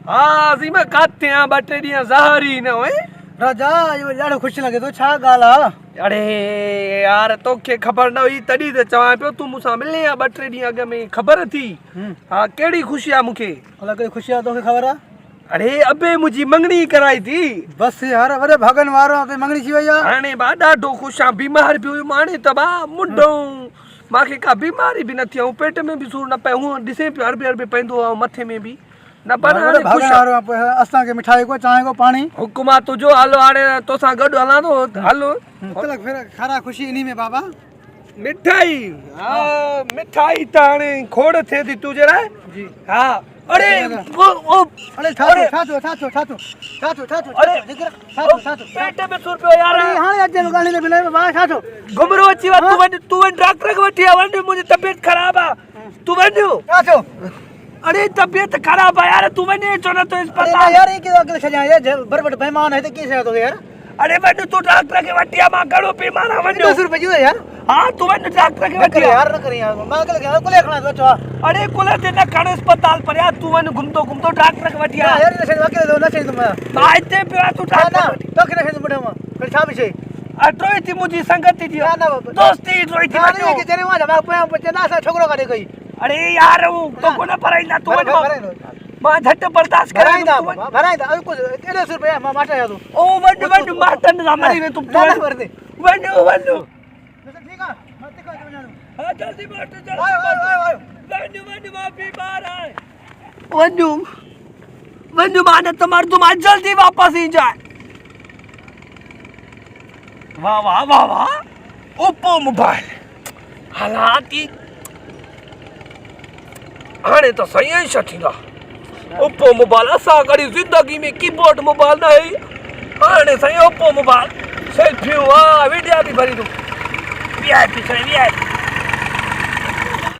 हाँ अज़ीम काथे आ 2-3 ॾींहं ज़हर ई न हुए राजा इहो ॾाढो ख़ुशि लॻे थो छा ॻाल्हि आहे अरे यार तोखे ख़बर न हुई तॾहिं त चवां पियो तूं मूंसां मिले आ 2-3 ॾींहं अॻु में ख़बर थी हा कहिड़ी ख़ुशी आहे मूंखे अलाए कहिड़ी ख़ुशी आहे तोखे ख़बर आहे अरे अबे मुंहिंजी मंगणी कराई थी बसि यार वॾे भागनि वारो आहे ते मंगणी थी वई आहे हाणे बा ॾाढो ख़ुशि आहियां बीमार बि हुयुमि हाणे त बा मुंडऊं मूंखे का बीमारी बि न थी ऐं पेट में बि सूरु न पए हूअं ॾिसे पियो अरबे पवंदो आहे मथे में बि न पर हाणे ख़ुशि आहियां असांखे मिठाई को चांहि को पाणी हुकुम आहे तुंहिंजो हलो हाणे तोसां गॾु हलां थो हलो खारा ख़ुशी इन्ही में बाबा मिठाई हा मिठाई त हाणे खोड़ थिए थी तुंहिंजे लाइ जी हा अरे अरे पेट में सूर पियो यार हाणे अचे गाड़ी में मिले बाबा छा थियो घुमरो अची वियो तूं वञ डॉक्टर खे वठी आ वञ मुंहिंजी तबियत ख़राब आहे तूं वञ छा थियो अरे तबियत ख़राब आहे यार तूं वञ छो न तो अस्पताल यार ये किधर अकेले छजा यार बरबट बेईमान है तो की छा तो यार अरे वञ तूं डॉक्टर खे वठी आ मां घणो बीमार आ वञ 200 रुपए जी यार हाँ तू वञ डॉक्टर खे वठी यार न करी यार मां अकेले कुले खणा तो छा अरे कुले ते न खण अस्पताल पर यार तू वञ घुमतो डॉक्टर खे वठी आ यार न छे अकेले न छे तुम मां हिते पियो आहे तूं डॉक्टर तो के छे बुढ़ा मां फिर छा बिछे अटोई थी मुंहिंजी संगति जी ना दोस्ती अटोई थी वञो के तेरे वहां मां पे पचना सा छोकरो काढे गई अरे यार तो को न पराईंदा तू वञ मां झट बर्दाश्त कराईंदा अब कुछ 150 रुपए मां माटा या तू ओ वञ माटन ना मरी वे तू कर दे वञ ठीक है मत को वञो हां जल्दी माट जल्दी वञ मां बीमार आहे वञ मां न त मर तू मां जल्दी वापस ही जाए वाह वाह वाह वाह ओप्पो मोबाइल हालांकि हाणे त सही ई छथींदा ओप्पो मोबाइल असां कड़ी ज़िंदगी में कीबोर्ड मोबाइल न है हाणे सही ओप्पो मोबाइल सेल्फियूं वीडियो भी भरी दूं वीआईपी